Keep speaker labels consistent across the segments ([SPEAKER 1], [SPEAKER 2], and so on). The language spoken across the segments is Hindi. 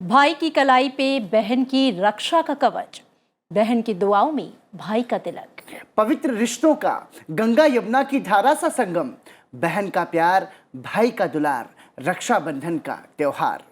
[SPEAKER 1] भाई की कलाई पे बहन की रक्षा का कवच, बहन की दुआओं में भाई का तिलक।
[SPEAKER 2] पवित्र रिश्तों का गंगा यमुना की धारा सा संगम, बहन का प्यार, भाई का दुलार, रक्षाबंधन का त्योहार।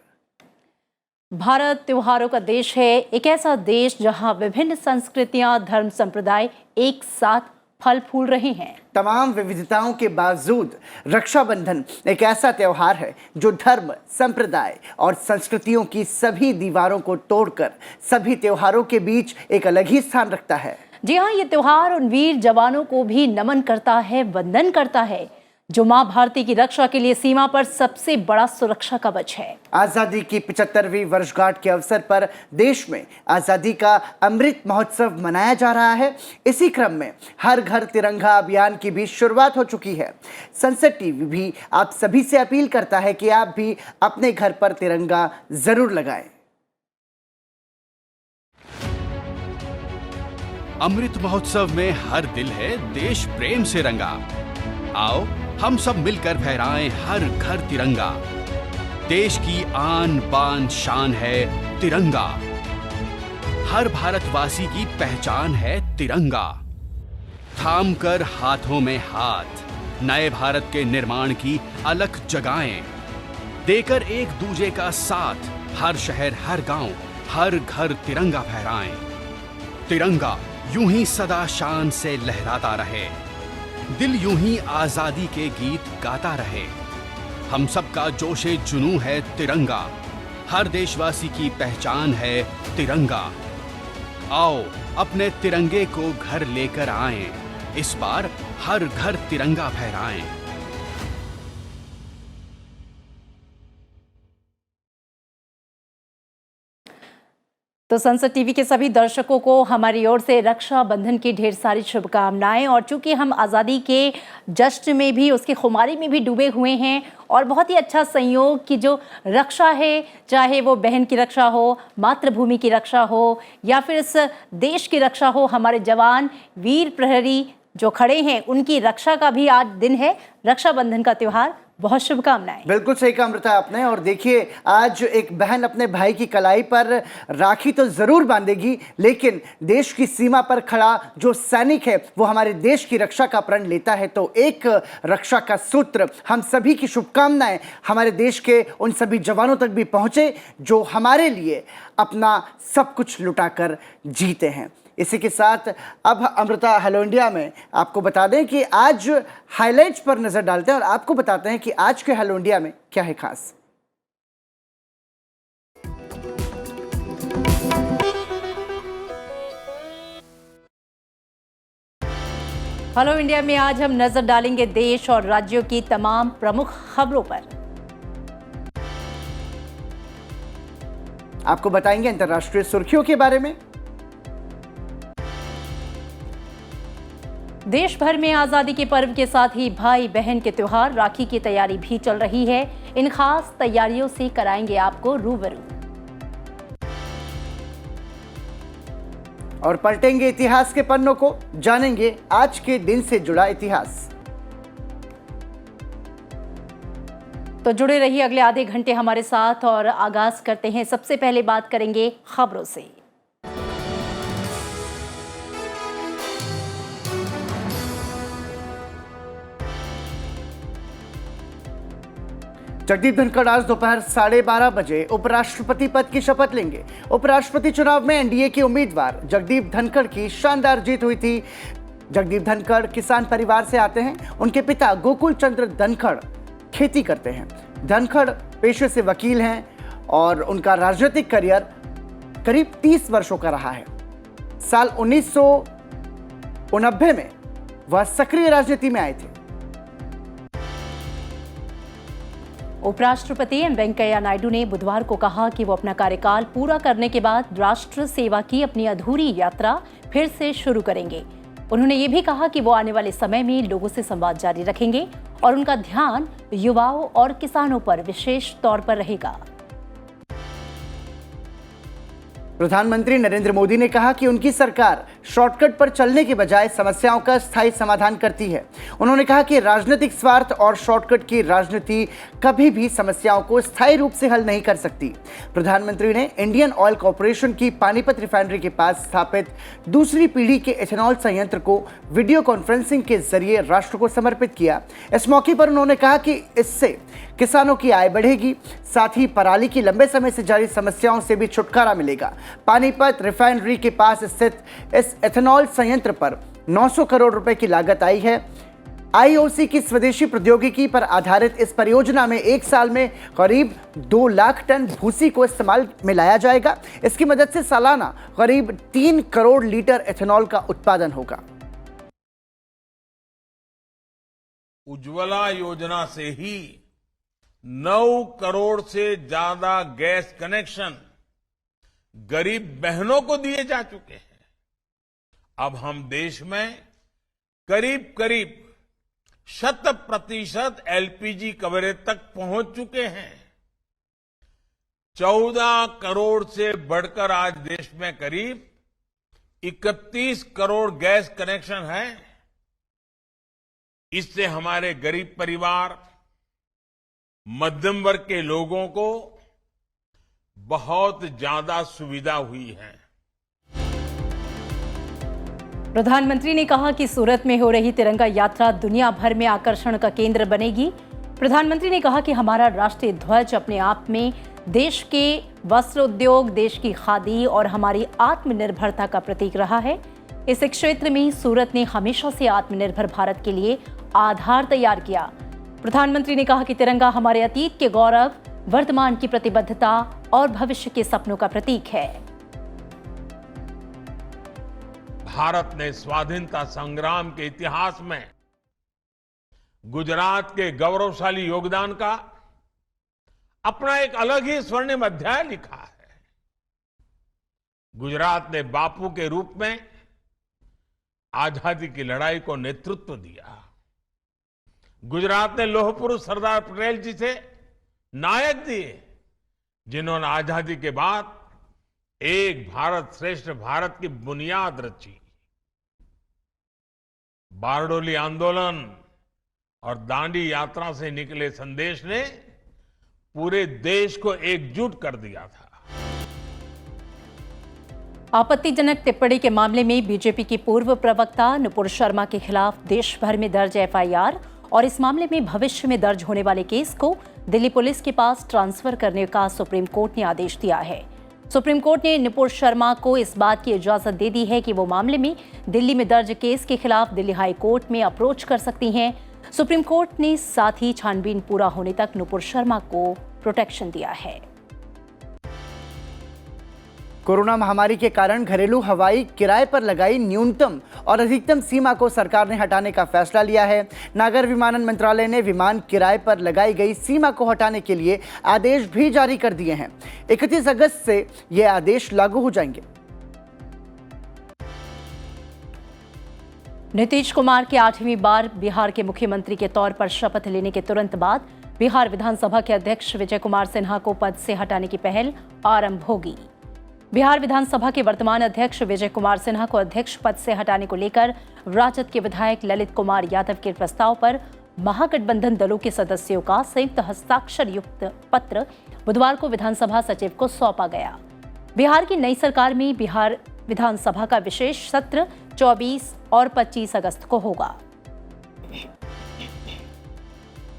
[SPEAKER 1] भारत त्योहारों का देश है, एक ऐसा देश जहां विभिन्न संस्कृतियां, धर्म, संप्रदाय एक साथ फल फूल रहे हैं।
[SPEAKER 2] तमाम विविधताओं के बावजूद रक्षाबंधन एक ऐसा त्योहार है जो धर्म, संप्रदाय और संस्कृतियों की सभी दीवारों को तोड़कर सभी त्योहारों के बीच एक अलग ही स्थान रखता है।
[SPEAKER 1] जी हाँ, ये त्योहार उन वीर जवानों को भी नमन करता है, वंदन करता है, जो मां भारती की रक्षा के लिए सीमा पर सबसे बड़ा सुरक्षा कवच है।
[SPEAKER 2] आजादी की 75वीं वर्षगांठ के अवसर पर देश में आजादी का अमृत महोत्सव मनाया जा रहा है। इसी क्रम में हर घर तिरंगा अभियान की भी शुरुआत हो चुकी है। सनसेट टीवी भी आप सभी से अपील करता है कि आप भी अपने घर पर तिरंगा जरूर लगाएं।
[SPEAKER 3] अमृत महोत्सव में हर दिल है देश प्रेम से रंगा। आओ हम सब मिलकर फहराएं हर घर तिरंगा। देश की आन बान शान है तिरंगा। हर भारतवासी की पहचान है तिरंगा। थाम कर हाथों में हाथ, नए भारत के निर्माण की अलख जगाएं। देकर एक दूजे का साथ, हर शहर, हर गांव, हर घर तिरंगा फहराएं। तिरंगा यूं ही सदा शान से लहराता रहे, दिल यूं ही आजादी के गीत गाता रहे। हम सबका जोशे जुनून है तिरंगा, हर देशवासी की पहचान है तिरंगा। आओ अपने तिरंगे को घर लेकर आएं, इस बार हर घर तिरंगा फहराएं।
[SPEAKER 1] तो संसद टीवी के सभी दर्शकों को हमारी ओर से रक्षाबंधन की ढेर सारी शुभकामनाएं। और चूंकि हम आज़ादी के जश्न में भी, उसकी खुमारी में भी डूबे हुए हैं, और बहुत ही अच्छा संयोग कि जो रक्षा है, चाहे वो बहन की रक्षा हो, मातृभूमि की रक्षा हो, या फिर इस देश की रक्षा हो, हमारे जवान वीर प्रहरी जो खड़े हैं उनकी रक्षा का भी आज दिन है, रक्षाबंधन का त्योहार। बहुत शुभकामनाएं।
[SPEAKER 2] बिल्कुल सही कहा अमृता आपने। और देखिए, आज एक बहन अपने भाई की कलाई पर राखी तो जरूर बांधेगी, लेकिन देश की सीमा पर खड़ा जो सैनिक है वो हमारे देश की रक्षा का प्रण लेता है। तो एक रक्षा का सूत्र, हम सभी की शुभकामनाएं हमारे देश के उन सभी जवानों तक भी पहुंचे जो हमारे लिए अपना सब कुछ लुटाकर जीते हैं। इसी के साथ अब अमृता हेलो इंडिया में आपको बता दें कि आज हाइलाइट्स पर नजर डालते हैं और आपको बताते हैं कि आज के हेलो इंडिया में क्या है खास।
[SPEAKER 1] हेलो इंडिया में आज हम नजर डालेंगे देश और राज्यों की तमाम प्रमुख खबरों पर।
[SPEAKER 2] आपको बताएंगे अंतर्राष्ट्रीय सुर्खियों के बारे में।
[SPEAKER 1] देश भर में आजादी के पर्व के साथ ही भाई बहन के त्योहार राखी की तैयारी भी चल रही है। इन खास तैयारियों से कराएंगे आपको रूबरू।
[SPEAKER 2] और पलटेंगे इतिहास के पन्नों को, जानेंगे आज के दिन से जुड़ा इतिहास।
[SPEAKER 1] तो जुड़े रहिए अगले आधे घंटे हमारे साथ और आगाज करते हैं। सबसे पहले बात करेंगे खबरों से।
[SPEAKER 2] जगदीप धनखड़ आज दोपहर 12:30 बजे उपराष्ट्रपति पद की शपथ लेंगे। उपराष्ट्रपति चुनाव में एनडीए के उम्मीदवार जगदीप धनखड़ की शानदार जीत हुई थी। जगदीप धनखड़ किसान परिवार से आते हैं। उनके पिता गोकुल चंद्र धनखड़ खेती करते हैं। धनखड़ पेशे से वकील हैं और उनका राजनीतिक करियर करीब 30 वर्षों का रहा है। साल 1989 में वह सक्रिय राजनीति में आए थे।
[SPEAKER 1] उपराष्ट्रपति एम वेंकैया नायडू ने बुधवार को कहा कि वो अपना कार्यकाल पूरा करने के बाद राष्ट्र सेवा की अपनी अधूरी यात्रा फिर से शुरू करेंगे। उन्होंने ये भी कहा कि वो आने वाले समय में लोगों से संवाद जारी रखेंगे और उनका ध्यान युवाओं और किसानों पर विशेष तौर पर रहेगा।
[SPEAKER 2] प्रधानमंत्री नरेंद्र मोदी ने कहा कि उनकी सरकार शॉर्टकट पर चलने के बजाय समस्याओं का स्थायी समाधान करती है। उन्होंने कहा कि राजनीतिक स्वार्थ और शॉर्टकट की राजनीति कभी भी समस्याओं को स्थायी रूप से हल नहीं कर सकती। प्रधानमंत्री ने इंडियन ऑयल कॉरपोरेशन की पानीपत रिफाइनरी के पास स्थापित दूसरी पीढ़ी के एथेनॉल संयंत्र को वीडियो कॉन्फ्रेंसिंग के जरिए राष्ट्र को समर्पित किया। इस मौके पर उन्होंने कहा कि इससे किसानों की आय बढ़ेगी, साथ ही पराली की लंबे समय से जारी समस्याओं से भी छुटकारा मिलेगा। पानीपत रिफाइनरी के पास स्थित इस एथेनॉल संयंत्र पर 900 करोड़ रुपए की लागत आई है। आईओसी की स्वदेशी प्रौद्योगिकी पर आधारित इस परियोजना में एक साल में करीब 2 लाख टन भूसी को इस्तेमाल में लाया जाएगा। इसकी मदद से सालाना करीब 3 करोड़ लीटर एथेनॉल का उत्पादन होगा।
[SPEAKER 4] उज्ज्वला योजना से ही 9 करोड़ से ज्यादा गैस कनेक्शन गरीब बहनों को दिए जा चुके हैं। अब हम देश में करीब करीब 100% एलपीजी कवरेज तक पहुंच चुके हैं। 14 करोड़ से बढ़कर आज देश में करीब 31 करोड़ गैस कनेक्शन है। इससे हमारे गरीब परिवार, मध्यम वर्ग के लोगों को बहुत ज्यादा सुविधा हुई है।
[SPEAKER 1] प्रधानमंत्री ने कहा कि सूरत में हो रही तिरंगा यात्रा दुनिया भर में आकर्षण का केंद्र बनेगी। प्रधानमंत्री ने कहा कि हमारा राष्ट्रीय ध्वज अपने आप में देश के वस्त्र उद्योग, देश की खादी और हमारी आत्मनिर्भरता का प्रतीक रहा है। इस क्षेत्र में सूरत ने हमेशा से आत्मनिर्भर भारत के लिए आधार तैयार किया। प्रधानमंत्री ने कहा कि तिरंगा हमारे अतीत के गौरव, वर्तमान की प्रतिबद्धता और भविष्य के सपनों का प्रतीक है।
[SPEAKER 4] भारत ने स्वाधीनता संग्राम के इतिहास में गुजरात के गौरवशाली योगदान का अपना एक अलग ही स्वर्णिम अध्याय लिखा है। गुजरात ने बापू के रूप में आजादी की लड़ाई को नेतृत्व दिया। गुजरात ने लौह पुरुष सरदार पटेल जी से नायक दिए, जिन्होंने आजादी के बाद एक भारत श्रेष्ठ भारत की बुनियाद रची। बारडोली आंदोलन और दांडी यात्रा से निकले संदेश ने पूरे देश को एकजुट कर दिया था।
[SPEAKER 1] आपत्तिजनक टिप्पणी के मामले में बीजेपी की पूर्व प्रवक्ता नुपुर शर्मा के खिलाफ देश भर में दर्ज एफआईआर और इस मामले में भविष्य में दर्ज होने वाले केस को दिल्ली पुलिस के पास ट्रांसफर करने का सुप्रीम कोर्ट ने आदेश दिया है। सुप्रीम कोर्ट ने नुपुर शर्मा को इस बात की इजाजत दे दी है कि वो मामले में दिल्ली में दर्ज केस के खिलाफ दिल्ली हाई कोर्ट में अप्रोच कर सकती हैं। सुप्रीम कोर्ट ने साथ ही छानबीन पूरा होने तक नुपुर शर्मा को प्रोटेक्शन दिया है।
[SPEAKER 2] कोरोना महामारी के कारण घरेलू हवाई किराए पर लगाई न्यूनतम और अधिकतम सीमा को सरकार ने हटाने का फैसला लिया है। नागर विमानन मंत्रालय ने विमान किराए पर लगाई गई सीमा को हटाने के लिए आदेश भी जारी कर दिए हैं। 31 अगस्त से ये आदेश लागू हो जाएंगे।
[SPEAKER 1] नीतीश कुमार के 8वीं बार बिहार के मुख्यमंत्री के तौर पर शपथ लेने के तुरंत बाद बिहार विधानसभा के अध्यक्ष विजय कुमार सिन्हा को पद से हटाने की पहल आरंभ होगी। बिहार विधानसभा के वर्तमान अध्यक्ष विजय कुमार सिन्हा को अध्यक्ष पद से हटाने को लेकर राजद के विधायक ललित कुमार यादव के प्रस्ताव पर महागठबंधन दलों के सदस्यों का संयुक्त हस्ताक्षर युक्त पत्र बुधवार को विधानसभा सचिव को सौंपा गया। बिहार की नई सरकार में बिहार विधानसभा का विशेष सत्र 24 और 25 अगस्त को होगा।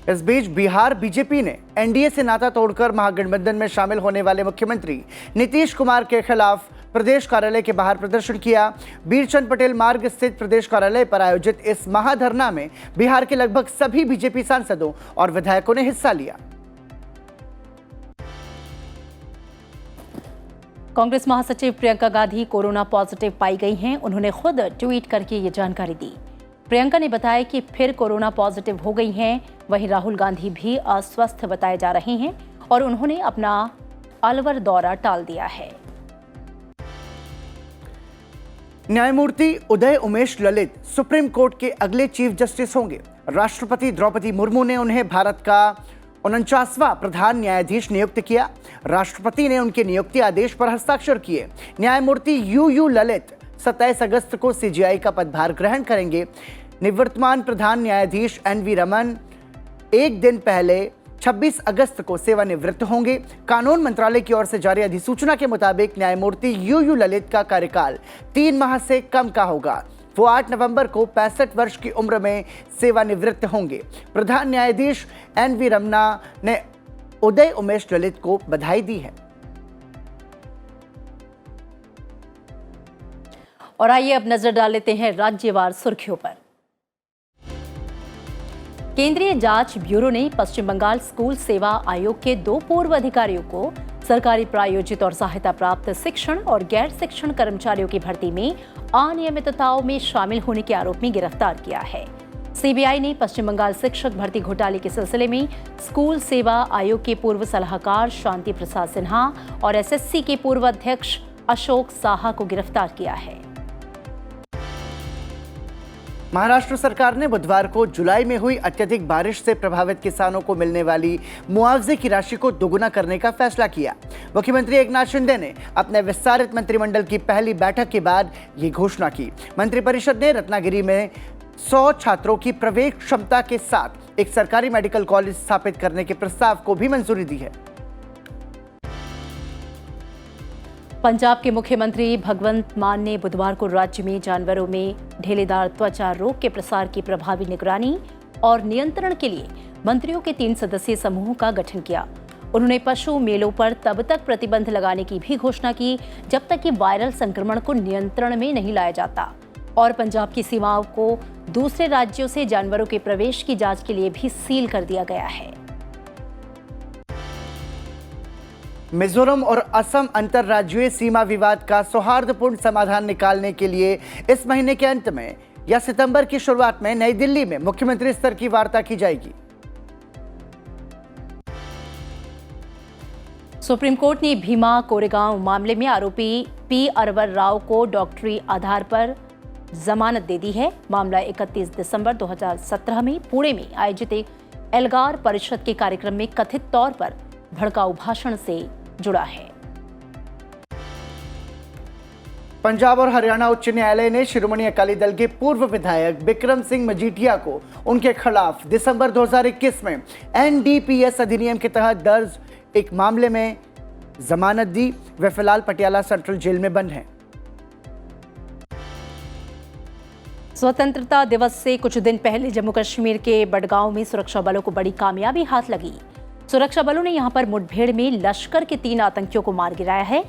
[SPEAKER 2] इस बीच बिहार बीजेपी ने एनडीए से नाता तोड़कर महागठबंधन में शामिल होने वाले मुख्यमंत्री नीतीश कुमार के खिलाफ प्रदेश कार्यालय के बाहर प्रदर्शन किया। बीरचंद पटेल मार्ग स्थित प्रदेश कार्यालय पर आयोजित इस महाधरना में बिहार के लगभग सभी बीजेपी सांसदों और विधायकों ने हिस्सा लिया।
[SPEAKER 1] कांग्रेस महासचिव प्रियंका गांधी कोरोना पॉजिटिव पाई गई हैं। उन्होंने खुद ट्वीट करके ये जानकारी दी। प्रियंका ने बताया कि फिर कोरोना पॉजिटिव हो गई हैं। वहीं राहुल गांधी भी अस्वस्थ बताए जा रहे हैं और उन्होंने अपना अलवर दौरा टाल दिया है।
[SPEAKER 2] न्यायमूर्ति उदय उमेश ललित सुप्रीम कोर्ट के अगले चीफ जस्टिस होंगे। राष्ट्रपति द्रौपदी मुर्मू ने उन्हें भारत का 49वां प्रधान न्यायाधीश नियुक्त किया। राष्ट्रपति ने उनके नियुक्ति आदेश पर हस्ताक्षर किए। न्यायमूर्ति यू ललित 27 अगस्त को सीजेआई का पदभार ग्रहण करेंगे। निवर्तमान प्रधान न्यायाधीश एनवी रमन एक दिन पहले 26 अगस्त को सेवानिवृत्त होंगे। कानून मंत्रालय की ओर से जारी अधिसूचना के मुताबिक न्यायमूर्ति यूयू ललित का कार्यकाल 3 माह से कम का होगा। वो 8 नवंबर को 65 वर्ष की उम्र में सेवानिवृत्त होंगे। प्रधान न्यायाधीश एनवी रमना ने उदय उमेश ललित को बधाई दी है।
[SPEAKER 1] और आइए अब नजर डाल लेते हैं राज्यवार सुर्खियों पर। केंद्रीय जांच ब्यूरो ने पश्चिम बंगाल स्कूल सेवा आयोग के 2 पूर्व अधिकारियों को सरकारी प्रायोजित और सहायता प्राप्त शिक्षण और गैर शिक्षण कर्मचारियों की भर्ती में अनियमितताओं में शामिल होने के आरोप में गिरफ्तार किया है। सीबीआई ने पश्चिम बंगाल शिक्षक भर्ती घोटाले के सिलसिले में स्कूल सेवा आयोग के पूर्व सलाहकार शांति प्रसाद सिन्हा और एसएससी के पूर्व अध्यक्ष अशोक साहा को गिरफ्तार किया है।
[SPEAKER 2] महाराष्ट्र सरकार ने बुधवार को जुलाई में हुई अत्यधिक बारिश से प्रभावित किसानों को मिलने वाली मुआवजे की राशि को दोगुना करने का फैसला किया। मुख्यमंत्री एकनाथ शिंदे ने अपने विस्तारित मंत्रिमंडल की पहली बैठक के बाद ये घोषणा की। मंत्रिपरिषद ने रत्नागिरी में 100 छात्रों की प्रवेश क्षमता के साथ एक सरकारी मेडिकल कॉलेज स्थापित करने के प्रस्ताव को भी मंजूरी दी है।
[SPEAKER 1] पंजाब के मुख्यमंत्री भगवंत मान ने बुधवार को राज्य में जानवरों में ढेलेदार त्वचा रोग के प्रसार की प्रभावी निगरानी और नियंत्रण के लिए मंत्रियों के 3 सदस्यीय समूह का गठन किया। उन्होंने पशु मेलों पर तब तक प्रतिबंध लगाने की भी घोषणा की जब तक कि वायरल संक्रमण को नियंत्रण में नहीं लाया जाता, और पंजाब की सीमाओं को दूसरे राज्यों से जानवरों के प्रवेश की जांच के लिए भी सील कर दिया गया है।
[SPEAKER 2] मिजोरम और असम अंतर्राज्यीय सीमा विवाद का सौहार्दपूर्ण समाधान निकालने के लिए इस महीने के अंत में या सितंबर की शुरुआत में नई दिल्ली में मुख्यमंत्री स्तर की वार्ता की जाएगी।
[SPEAKER 1] सुप्रीम कोर्ट ने भीमा कोरेगांव मामले में आरोपी पी अरवर राव को डॉक्टरी आधार पर जमानत दे दी है। मामला 31 दिसंबर 2017 में पुणे में आयोजित एक एल्गार परिषद के कार्यक्रम में कथित तौर पर भड़काऊ भाषण से जुड़ा है।
[SPEAKER 2] पंजाब और हरियाणा उच्च न्यायालय ने शिरोमणि अकाली दल के पूर्व विधायक बिक्रम सिंह मजीठिया को उनके खिलाफ दिसंबर 2021 में एनडीपीएस अधिनियम के तहत दर्ज एक मामले में जमानत दी। वे फिलहाल पटियाला सेंट्रल जेल में बंद हैं।
[SPEAKER 1] स्वतंत्रता दिवस से कुछ दिन पहले जम्मू कश्मीर के बडगांव में सुरक्षा बलों को बड़ी कामयाबी हाथ लगी। सुरक्षा बलों ने यहां पर मुठभेड़ में लश्कर के 3 आतंकियों को मार गिराया है।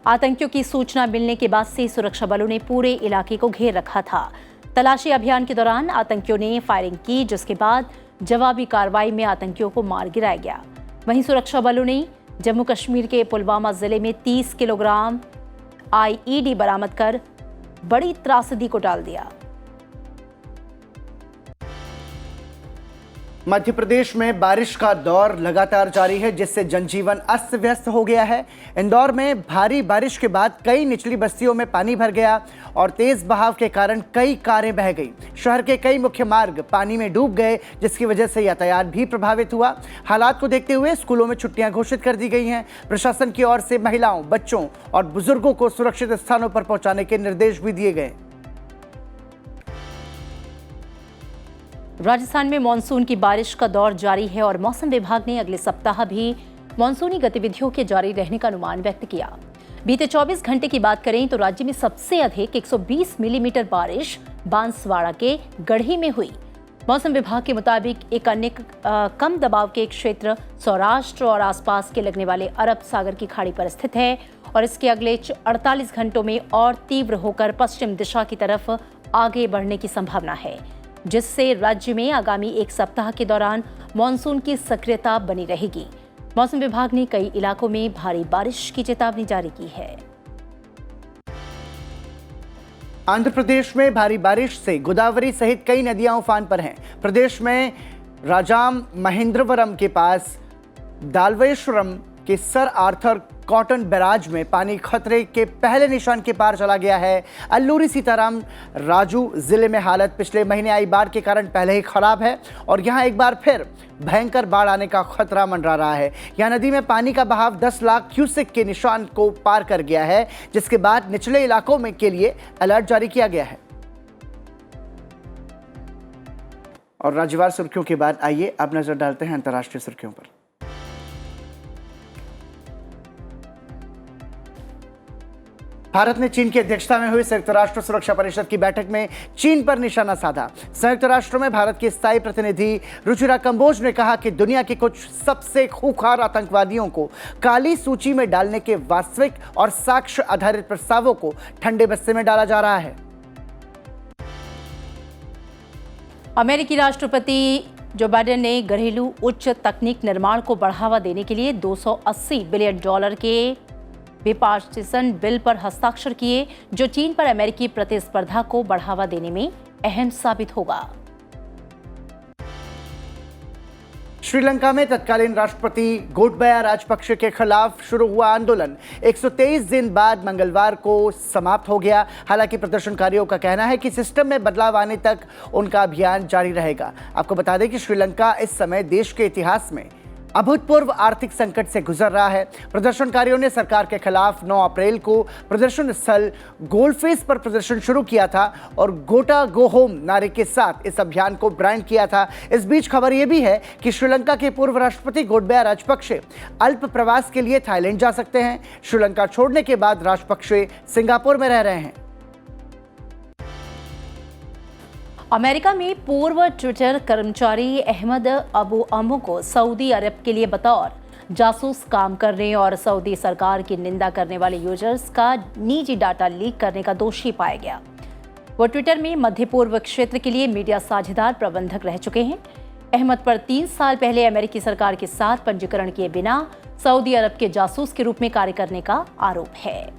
[SPEAKER 1] आतंकियों की सूचना मिलने के बाद से सुरक्षा बलों ने पूरे इलाके को घेर रखा था। तलाशी अभियान के दौरान आतंकियों ने फायरिंग की, जिसके बाद जवाबी कार्रवाई में आतंकियों को मार गिराया गया। वहीं सुरक्षा बलों ने जम्मू कश्मीर के पुलवामा जिले में 30 किलोग्राम आईईडी बरामद कर बड़ी त्रासदी को टाल दिया।
[SPEAKER 2] मध्य प्रदेश में बारिश का दौर लगातार जारी है, जिससे जनजीवन अस्त व्यस्त हो गया है। इंदौर में भारी बारिश के बाद कई निचली बस्तियों में पानी भर गया और तेज बहाव के कारण कई कारें बह गई। शहर के कई मुख्य मार्ग पानी में डूब गए, जिसकी वजह से यातायात भी प्रभावित हुआ। हालात को देखते हुए स्कूलों में छुट्टियां घोषित कर दी गई हैं। प्रशासन की ओर से महिलाओं, बच्चों और बुजुर्गों को सुरक्षित स्थानों पर पहुंचाने के निर्देश भी दिए गए।
[SPEAKER 1] राजस्थान में मानसून की बारिश का दौर जारी है और मौसम विभाग ने अगले सप्ताह भी मानसूनी गतिविधियों के जारी रहने का अनुमान व्यक्त किया। बीते 24 घंटे की बात करें तो राज्य में सबसे अधिक 120 मिलीमीटर बारिश बांसवाड़ा के गढ़ी में हुई। मौसम विभाग के मुताबिक एक अन्य कम दबाव के क्षेत्र सौराष्ट्र और आसपास के लगने वाले अरब सागर की खाड़ी पर स्थित है और इसके अगले 48 घंटों में और तीव्र होकर पश्चिम दिशा की तरफ आगे बढ़ने की संभावना है, जिससे राज्य में आगामी एक सप्ताह के दौरान मानसून की सक्रियता बनी रहेगी। मौसम विभाग ने कई इलाकों में भारी बारिश की चेतावनी जारी की है।
[SPEAKER 2] आंध्र प्रदेश में भारी बारिश से गोदावरी सहित कई नदियां उफान पर हैं। प्रदेश में राजाम महेंद्रवरम के पास दालवेश्वरम के सर आर्थर कॉटन बैराज में पानी खतरे के पहले निशान के पार चला गया है। अल्लूरी सीताराम राजू जिले में हालत पिछले महीने आई बाढ़ के कारण पहले ही खराब है और यहां एक बार फिर भयंकर बाढ़ आने का खतरा मंडरा रहा है। यहां नदी में पानी का बहाव 10 लाख क्यूसेक के निशान को पार कर गया है, जिसके बाद निचले इलाकों में के लिए अलर्ट जारी किया गया है। और राज्यवार सुर्खियों के बाद आइए अब नजर डालते हैं अंतर्राष्ट्रीय सुर्खियों पर। भारत ने चीन की अध्यक्षता में हुई संयुक्त राष्ट्र सुरक्षा परिषद की बैठक में चीन पर निशाना साधा। संयुक्त राष्ट्र में भारत के स्थायी प्रतिनिधि रुचिरा कंबोज ने कहा कि दुनिया के कुछ सबसे खूंखार आतंकवादियों को काली सूची में डालने के वास्तविक और साक्ष्य आधारित प्रस्तावों को ठंडे बस्ते में डाला जा रहा है।
[SPEAKER 1] अमेरिकी राष्ट्रपति जो बाइडेन ने घरेलू उच्च तकनीक निर्माण को बढ़ावा देने के लिए $280 बिलियन के बिपार्टीशन बिल पर हस्ताक्षर किए, जो चीन पर अमेरिकी प्रतिस्पर्धा को बढ़ावा देने में अहम साबित होगा।
[SPEAKER 2] श्रीलंका में तत्कालीन राष्ट्रपति गोटबाया राजपक्षे के खिलाफ शुरू हुआ आंदोलन 123 दिन बाद मंगलवार को समाप्त हो गया। हालांकि प्रदर्शनकारियों का कहना है कि सिस्टम में बदलाव आने तक उनका अभियान जारी रहेगा। आपको बता दें कि श्रीलंका इस समय देश के इतिहास में अभूतपूर्व आर्थिक संकट से गुजर रहा है। प्रदर्शनकारियों ने सरकार के खिलाफ 9 अप्रैल को प्रदर्शन स्थल गोलफेस पर प्रदर्शन शुरू किया था और गोटा गो होम नारे के साथ इस अभियान को ब्रांड किया था। इस बीच खबर यह भी है कि श्रीलंका के पूर्व राष्ट्रपति गोटबाया राजपक्षे अल्प प्रवास के लिए थाईलैंड जा सकते हैं। श्रीलंका छोड़ने के बाद राजपक्षे सिंगापुर में रह रहे हैं।
[SPEAKER 1] अमेरिका में पूर्व ट्विटर कर्मचारी अहमद अबू अमू को सऊदी अरब के लिए बतौर जासूस काम करने और सऊदी सरकार की निंदा करने वाले यूजर्स का निजी डाटा लीक करने का दोषी पाया गया। वो ट्विटर में मध्य पूर्व क्षेत्र के लिए मीडिया साझेदार प्रबंधक रह चुके हैं। अहमद पर 3 साल पहले अमेरिकी सरकार के साथ पंजीकरण किए बिना सऊदी अरब के जासूस के रूप में कार्य करने का आरोप है।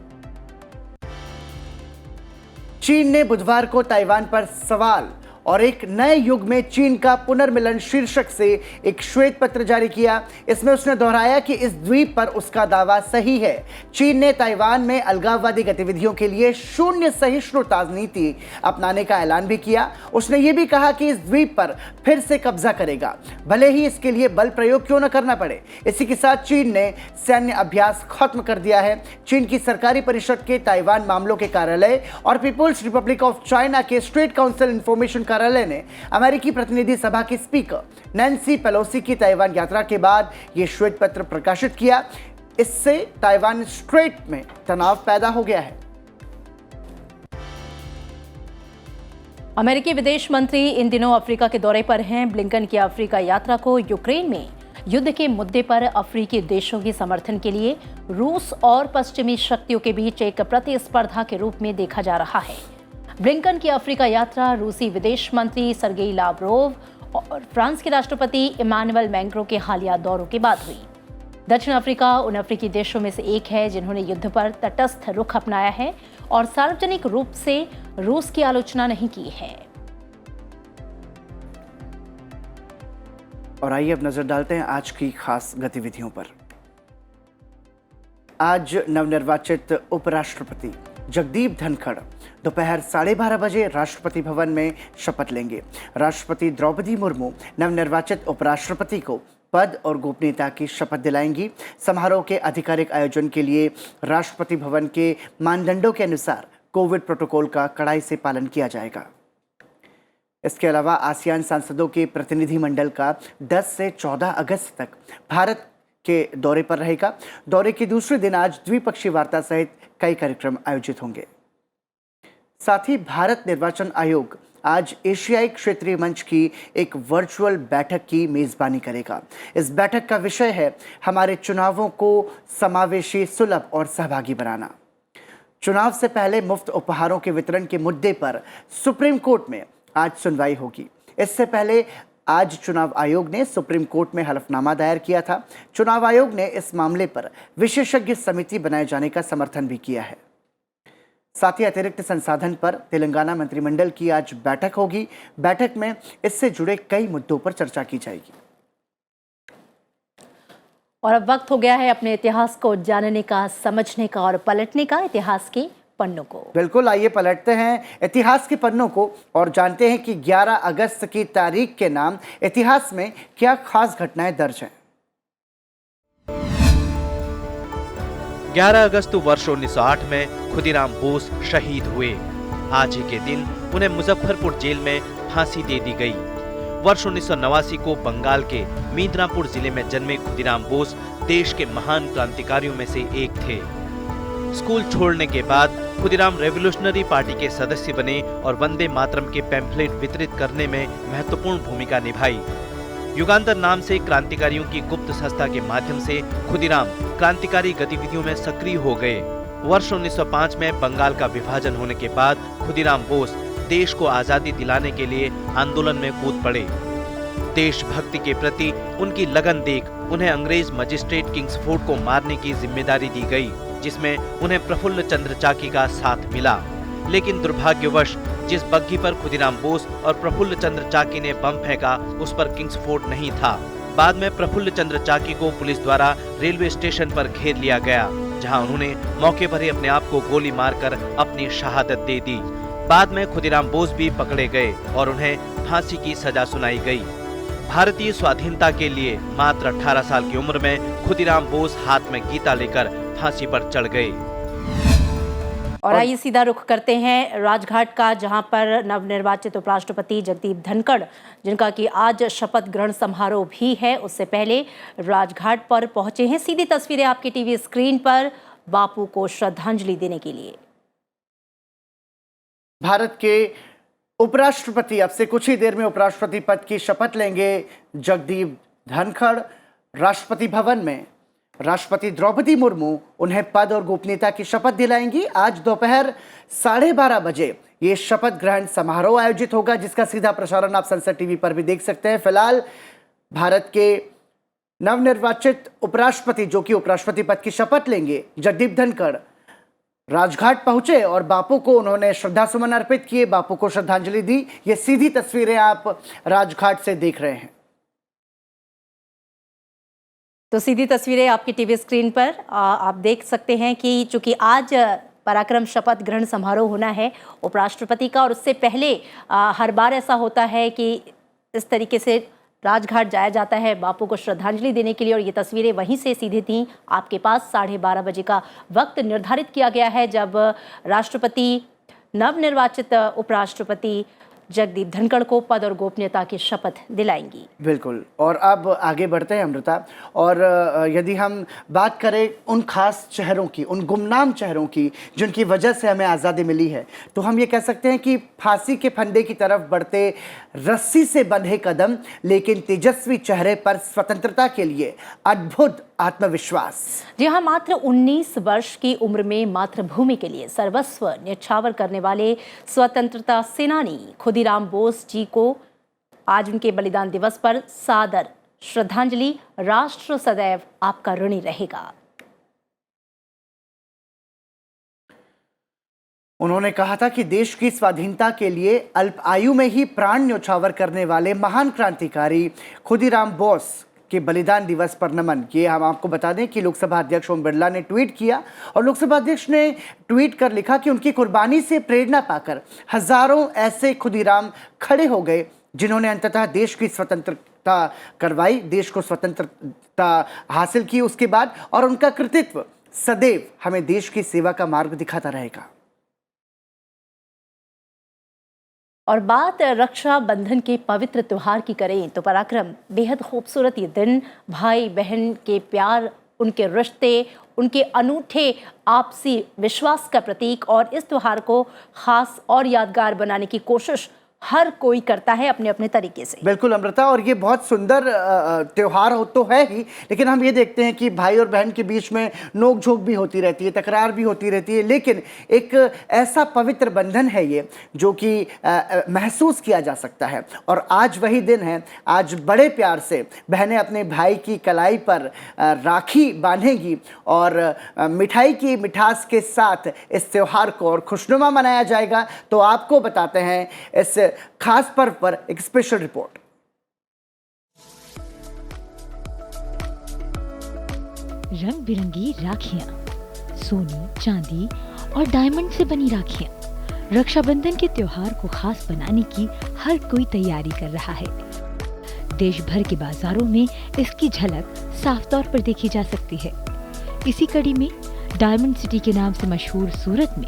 [SPEAKER 2] चीन ने बुधवार को ताइवान पर सवाल और एक नए युग में चीन का पुनर्मिलन शीर्षक से एक श्वेत पत्र जारी किया। इसमें उसने दोहराया कि इस द्वीप पर उसका दावा सही है। चीन ने ताइवान में अलगाववादी गतिविधियों के लिए शून्य सहिष्णुता नीति अपनाने का ऐलान भी किया। उसने ये भी कहा कि इस द्वीप पर फिर से कब्जा करेगा, भले ही इसके लिए बल प्रयोग क्यों न करना पड़े। इसी के साथ चीन ने सैन्य अभ्यास खत्म कर दिया है। चीन की सरकारी परिषद के ताइवान मामलों के कार्यालय और पीपुल्स रिपब्लिक ऑफ चाइना के स्टेट काउंसिल इंफॉर्मेशन कार्यालय ने अमेरिकी प्रतिनिधि सभा की स्पीकर नैन्सी पेलोसी की ताइवान यात्रा के बाद यह श्वेत पत्र प्रकाशित किया। इससे ताइवान स्ट्रेट में तनाव पैदा हो गया है।
[SPEAKER 1] अमेरिकी विदेश मंत्री इन दिनों अफ्रीका के दौरे पर हैं। ब्लिंकन की अफ्रीका यात्रा को यूक्रेन में युद्ध के मुद्दे पर अफ्रीकी देशों के समर्थन के लिए रूस और पश्चिमी शक्तियों के बीच एक प्रतिस्पर्धा के रूप में देखा जा रहा है। ब्लिंकन की अफ्रीका यात्रा रूसी विदेश मंत्री सर्गेई लावरोव और फ्रांस के राष्ट्रपति इमानुएल मैक्रों के हालिया दौरों के बाद हुई। दक्षिण अफ्रीका उन अफ्रीकी देशों में से एक है जिन्होंने युद्ध पर तटस्थ रुख अपनाया है और सार्वजनिक रूप से रूस की आलोचना नहीं की है।
[SPEAKER 2] और आइए अब नजर डालते हैं आज की खास गतिविधियों पर। आज नवनिर्वाचित उपराष्ट्रपति जगदीप धनखड़ दोपहर 12:30 बजे राष्ट्रपति भवन में शपथ लेंगे। राष्ट्रपति द्रौपदी मुर्मू नवनिर्वाचित उपराष्ट्रपति को पद और गोपनीयता की शपथ दिलाएंगी। समारोह के आधिकारिक आयोजन के लिए राष्ट्रपति भवन के मानदंडों के अनुसार कोविड प्रोटोकॉल का कड़ाई से पालन किया जाएगा। इसके अलावा आसियान सांसदों के प्रतिनिधिमंडल का 10 से 14 अगस्त तक भारत के दौरे पर रहेगा। दौरे के दूसरे दिन आज द्विपक्षीय वार्ता सहित कई कार्यक्रम आयोजित होंगे। साथ ही भारत निर्वाचन आयोग आज एशियाई क्षेत्रीय मंच की एक वर्चुअल बैठक की मेजबानी करेगा। इस बैठक का विषय है हमारे चुनावों को समावेशी, सुलभ और सहभागी बनाना। चुनाव से पहले मुफ्त उपहारों के वितरण के मुद्दे पर सुप्रीम कोर्ट में आज सुनवाई होगी। इससे पहले आज चुनाव आयोग ने सुप्रीम कोर्ट में हलफनामा दायर किया था। चुनाव आयोग ने इस मामले पर विशेषज्ञ समिति बनाए जाने का समर्थन भी किया है। साथ ही अतिरिक्त संसाधन पर तेलंगाना मंत्रिमंडल की आज बैठक होगी। बैठक में इससे जुड़े कई मुद्दों पर चर्चा की जाएगी।
[SPEAKER 1] और अब वक्त हो गया है अपने इतिहास को जानने का, समझने का और पलटने का, इतिहास के पन्नों को।
[SPEAKER 2] बिल्कुल, आइए पलटते हैं इतिहास के पन्नों को और जानते हैं कि 11 अगस्त की तारीख के नाम इतिहास में क्या खास घटनाएं दर्ज हैं।
[SPEAKER 5] 11 अगस्त वर्ष 1908 में खुदीराम बोस शहीद हुए। आज ही के दिन उन्हें मुजफ्फरपुर जेल में फांसी दे दी गई। वर्ष 1989 को बंगाल के मिदनापुर जिले में जन्मे खुदीराम बोस देश के महान क्रांतिकारियों में से एक थे। स्कूल छोड़ने के बाद खुदीराम रेवोल्यूशनरी पार्टी के सदस्य बने और वंदे मातरम के पैम्फलेट वितरित करने में महत्वपूर्ण भूमिका निभाई। युगांतर नाम से क्रांतिकारियों की गुप्त संस्था के माध्यम से खुदीराम क्रांतिकारी गतिविधियों में सक्रिय हो गए। वर्ष 1905 में बंगाल का विभाजन होने के बाद खुदीराम बोस देश को आजादी दिलाने के लिए आंदोलन में कूद पड़े। देशभक्ति के प्रति उनकी लगन देख उन्हें अंग्रेज मजिस्ट्रेट किंग्सफोर्ड को मारने की जिम्मेदारी दी गई, जिसमें उन्हें प्रफुल्ल चंद्र चाकी का साथ मिला। लेकिन दुर्भाग्यवश जिस बग्घी पर खुदीराम बोस और प्रफुल्ल चंद्र चाकी ने बम फेंका, उस पर किंग्सफोर्ड नहीं था। बाद में प्रफुल्ल चंद्र चाकी को पुलिस द्वारा रेलवे स्टेशन पर घेर लिया गया, जहां उन्होंने मौके पर ही अपने आप को गोली मारकर अपनी शहादत दे दी। बाद में खुदीराम बोस भी पकड़े गए और उन्हें फांसी की सजा सुनाई गई। भारतीय स्वाधीनता के लिए मात्र 18 साल की उम्र में खुदीराम बोस हाथ में गीता लेकर फांसी पर चढ़ गए।
[SPEAKER 1] और आइए सीधा रुख करते हैं राजघाट का, जहां पर नवनिर्वाचित उपराष्ट्रपति जगदीप धनखड़, जिनका कि आज शपथ ग्रहण समारोह भी है, उससे पहले राजघाट पर पहुंचे हैं। सीधी तस्वीरें आपकी टीवी स्क्रीन पर बापू को श्रद्धांजलि देने के लिए।
[SPEAKER 2] भारत के उपराष्ट्रपति अब से कुछ ही देर में उपराष्ट्रपति पद की शपथ लेंगे जगदीप धनखड़। राष्ट्रपति भवन में राष्ट्रपति द्रौपदी मुर्मू उन्हें पद और गोपनीयता की शपथ दिलाएंगी। आज दोपहर 12:30 बजे ये शपथ ग्रहण समारोह आयोजित होगा, जिसका सीधा प्रसारण आप संसद टीवी पर भी देख सकते हैं। फिलहाल भारत के नवनिर्वाचित उपराष्ट्रपति, जो कि उपराष्ट्रपति पद की शपथ लेंगे, जगदीप धनखड़ राजघाट पहुंचे और बापू को उन्होंने श्रद्धासुमन अर्पित किए, बापू को श्रद्धांजलि दी। ये सीधी तस्वीरें आप राजघाट से देख रहे हैं।
[SPEAKER 1] तो सीधी तस्वीरें आपकी टीवी स्क्रीन पर आप देख सकते हैं कि चूंकि आज पराक्रम शपथ ग्रहण समारोह होना है उपराष्ट्रपति का, और उससे पहले हर बार ऐसा होता है कि इस तरीके से राजघाट जाया जाता है बापू को श्रद्धांजलि देने के लिए। और ये तस्वीरें वहीं से सीधी थीं आपके पास। 12:30 बजे का वक्त निर्धारित किया गया है जब राष्ट्रपति नवनिर्वाचित उपराष्ट्रपति जगदीप धनखड़ को पद और गोपनीयता की शपथ दिलाएंगी।
[SPEAKER 2] बिल्कुल, और अब आगे बढ़ते हैं अमृता, और यदि हम बात करें उन खास चेहरों की, उन गुमनाम चेहरों की जिनकी वजह से हमें आज़ादी मिली है, तो हम ये कह सकते हैं कि फांसी के फंदे की तरफ बढ़ते रस्सी से बंधे कदम, लेकिन तेजस्वी चेहरे पर स्वतंत्रता के लिए अद्भुत आत्मविश्वास। जी
[SPEAKER 1] हाँ, मात्र 19 वर्ष की उम्र में मातृभूमि के लिए सर्वस्व न्यौछावर करने वाले स्वतंत्रता सेनानी खुदीराम बोस जी को आज उनके बलिदान दिवस पर सादर श्रद्धांजलि। राष्ट्र सदैव आपका ऋणी रहेगा।
[SPEAKER 2] उन्होंने कहा था कि देश की स्वाधीनता के लिए अल्प आयु में ही प्राण न्यौछावर करने वाले महान क्रांतिकारी खुदीराम बोस के बलिदान दिवस पर नमन। ये हम आपको बता दें कि लोकसभा अध्यक्ष ओम बिरला ने ट्वीट किया, और लोकसभा अध्यक्ष ने ट्वीट कर लिखा कि उनकी कुर्बानी से प्रेरणा पाकर हजारों ऐसे खुदीराम खड़े हो गए जिन्होंने अंततः देश की स्वतंत्रता करवाई, देश को स्वतंत्रता हासिल की उसके बाद, और उनका कृतित्व सदैव हमें देश की सेवा का मार्ग दिखाता रहेगा।
[SPEAKER 1] और बात रक्षा बंधन के पवित्र त्योहार की करें तो पराक्रम बेहद खूबसूरत ये दिन भाई बहन के प्यार, उनके रिश्ते, उनके अनूठे आपसी विश्वास का प्रतीक, और इस त्योहार को खास और यादगार बनाने की कोशिश हर कोई करता है अपने अपने तरीके से।
[SPEAKER 2] बिल्कुल अमृता, और ये बहुत सुंदर त्योहार हो तो है ही, लेकिन हम ये देखते हैं कि भाई और बहन के बीच में नोक झोंक भी होती रहती है, तकरार भी होती रहती है, लेकिन एक ऐसा पवित्र बंधन है ये जो कि महसूस किया जा सकता है। और आज वही दिन है, आज बड़े प्यार से बहनें अपने भाई की कलाई पर राखी बांधेंगी और मिठाई की मिठास के साथ इस त्योहार को और खुशनुमा मनाया जाएगा। तो आपको बताते हैं इस खास पर्व पर एक स्पेशल रिपोर्ट।
[SPEAKER 6] रंग बिरंगी राखियां, सोने, चांदी और डायमंड से बनी राखियां रक्षाबंधन के त्योहार को खास बनाने की हर कोई तैयारी कर रहा है। देश भर के बाजारों में इसकी झलक साफ तौर पर देखी जा सकती है। इसी कड़ी में डायमंड सिटी के नाम से मशहूर सूरत में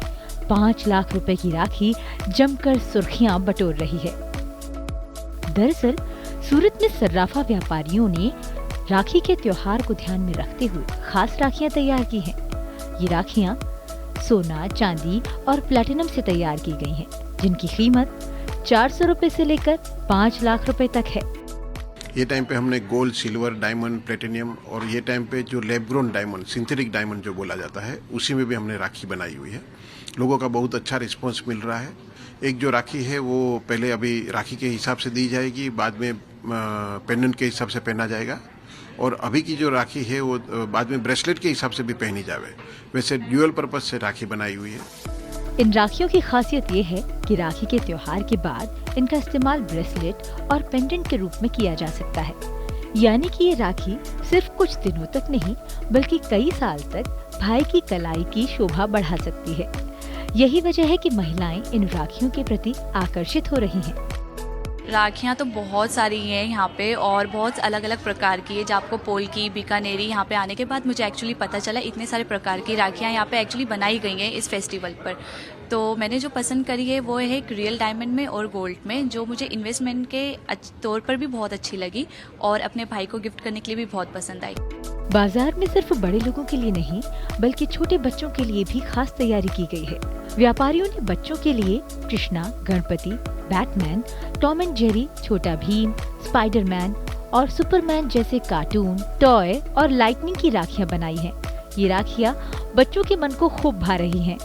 [SPEAKER 6] 5 लाख रुपए की राखी जमकर सुर्खियां बटोर रही है। दरअसल सूरत में सर्राफा व्यापारियों ने राखी के त्योहार को ध्यान में रखते हुए खास राखियां तैयार की हैं। ये राखियां सोना, चांदी और प्लैटिनम से तैयार की गई हैं, जिनकी कीमत 400 रुपए से लेकर 5 लाख रुपए तक है।
[SPEAKER 7] ये टाइम पे हमने गोल्ड, सिल्वर, डायमंड, प्लेटिनियम और ये टाइम पे जो lab grown diamond, synthetic diamond जो बोला जाता है, उसी में भी हमने राखी बनाई हुई है। लोगों का बहुत अच्छा रिस्पांस मिल रहा है। एक जो राखी है वो पहले अभी राखी के हिसाब से दी जाएगी, बाद में पेंडेंट के हिसाब से पहना जाएगा, और अभी की जो राखी है वो बाद में ब्रेसलेट के हिसाब से भी पहनी जावे। वैसे ड्यूअल पर्पज से राखी बनाई हुई है।
[SPEAKER 6] इन राखियों की खासियत ये है कि राखी के त्योहार के बाद इनका इस्तेमाल ब्रेसलेट और पेंडेंट के रूप में किया जा सकता है। यानी कि ये राखी सिर्फ कुछ दिनों तक नहीं बल्कि कई साल तक भाई की कलाई की शोभा बढ़ा सकती है। यही वजह है कि महिलाएं इन राखियों के प्रति आकर्षित हो रही हैं।
[SPEAKER 8] राखियाँ तो बहुत सारी हैं यहाँ पे और बहुत अलग अलग प्रकार की है। जब आपको पोल्की, बीकानेरी यहाँ पे आने के बाद मुझे एक्चुअली पता चला इतने सारे प्रकार की राखियाँ यहाँ पे एक्चुअली बनाई गई हैं इस फेस्टिवल पर। तो मैंने जो पसंद करी है वो है एक रियल डायमंड में और गोल्ड में, जो मुझे इन्वेस्टमेंट के तौर पर भी बहुत अच्छी लगी और अपने भाई को गिफ्ट करने के लिए भी बहुत पसंद आई।
[SPEAKER 6] बाजार में सिर्फ बड़े लोगों के लिए नहीं बल्कि छोटे बच्चों के लिए भी खास तैयारी की गई है। व्यापारियों ने बच्चों के लिए Krishna, Ganpati, Batman, Tom and Jerry, छोटा भीम, स्पाइडरमैन और सुपरमैन जैसे कार्टून, टॉय और लाइटनिंग की राखियां बनाई हैं। ये राखियां बच्चों के मन को खूब भा रही हैं।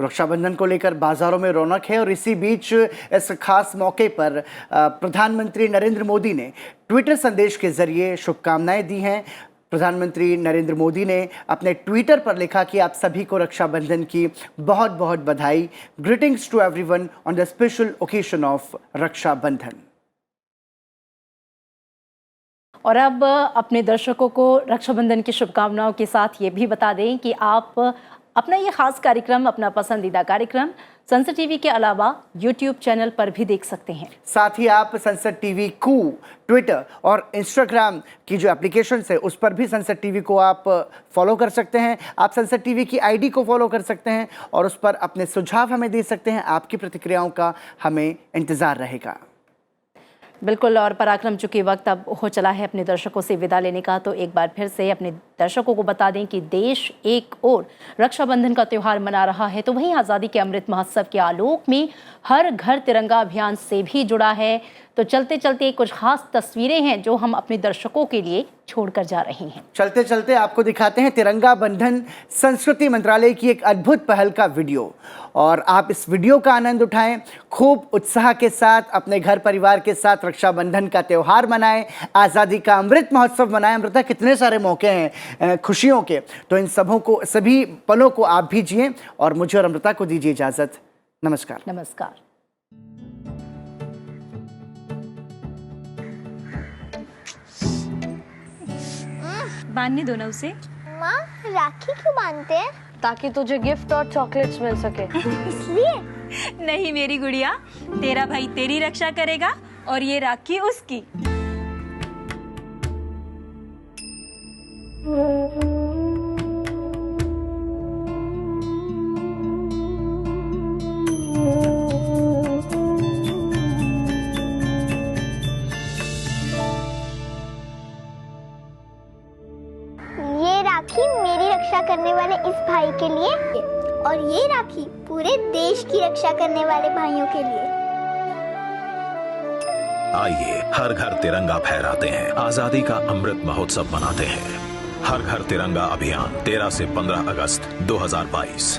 [SPEAKER 2] रक्षाबंधन को लेकर बाजारों में रौनक है और इसी बीच इस खास मौके पर प्रधानमंत्री नरेंद्र मोदी ने ट्विटर संदेश के जरिए शुभकामनाएं दी हैं। प्रधानमंत्री नरेंद्र मोदी ने अपने ट्विटर पर लिखा कि आप सभी को रक्षाबंधन की बहुत बहुत बधाई। Greetings to everyone on the special occasion of Rakshabandhan.
[SPEAKER 1] और अब अपने दर्शकों को रक्षाबंधन की शुभकामनाओं के साथ ये भी बता दें कि आप अपना ये खास कार्यक्रम, अपना पसंदीदा कार्यक्रम संसद टीवी के अलावा YouTube चैनल पर भी देख सकते हैं।
[SPEAKER 2] साथ ही आप संसद टीवी को ट्विटर और इंस्टाग्राम की जो एप्लीकेशन है उस पर भी संसद टीवी को आप फॉलो कर सकते हैं। आप संसद टीवी की आईडी को फॉलो कर सकते हैं और उस पर अपने सुझाव हमें दे सकते हैं। आपकी प्रतिक्रियाओं का हमें इंतजार रहेगा।
[SPEAKER 1] बिल्कुल, और पराक्रम चूंकि वक्त अब हो चला है अपने दर्शकों से विदा लेने का, तो एक बार फिर से अपने दर्शकों को बता दें कि देश एक ओर रक्षाबंधन का त्यौहार मना रहा है तो वहीं आज़ादी के अमृत महोत्सव के आलोक में हर घर तिरंगा अभियान से भी जुड़ा है। तो चलते चलते कुछ खास तस्वीरें हैं जो हम अपने दर्शकों के लिए छोड़कर जा रहे हैं।
[SPEAKER 2] चलते चलते आपको दिखाते हैं तिरंगा बंधन संस्कृति मंत्रालय की एक अद्भुत पहल का वीडियो, और आप इस वीडियो का आनंद उठाएं। खूब उत्साह के साथ अपने घर परिवार के साथ रक्षाबंधन का त्यौहार मनाएं, आज़ादी का अमृत महोत्सव मनाएं। अमृता, कितने सारे मौके हैं खुशियों के, तो इन सभी पलों को आप भी जिएं और मुझे और अमृता को दीजिए इजाजत। नमस्कार।
[SPEAKER 1] नमस्कार।
[SPEAKER 8] बांधने दो ना उसे।
[SPEAKER 9] माँ, राखी क्यों बांधते हैं?
[SPEAKER 10] ताकि तुझे गिफ्ट और चॉकलेट्स मिल सके।
[SPEAKER 9] इसलिए?
[SPEAKER 8] नहीं मेरी गुड़िया, तेरा भाई तेरी रक्षा करेगा और ये राखी उसकी।
[SPEAKER 9] मेरी रक्षा करने वाले इस भाई के लिए और ये राखी पूरे देश की रक्षा करने वाले भाइयों के लिए।
[SPEAKER 11] आइए हर घर तिरंगा फहराते हैं, आजादी का अमृत महोत्सव मनाते हैं। हर घर तिरंगा अभियान 13 से 15 अगस्त 2022।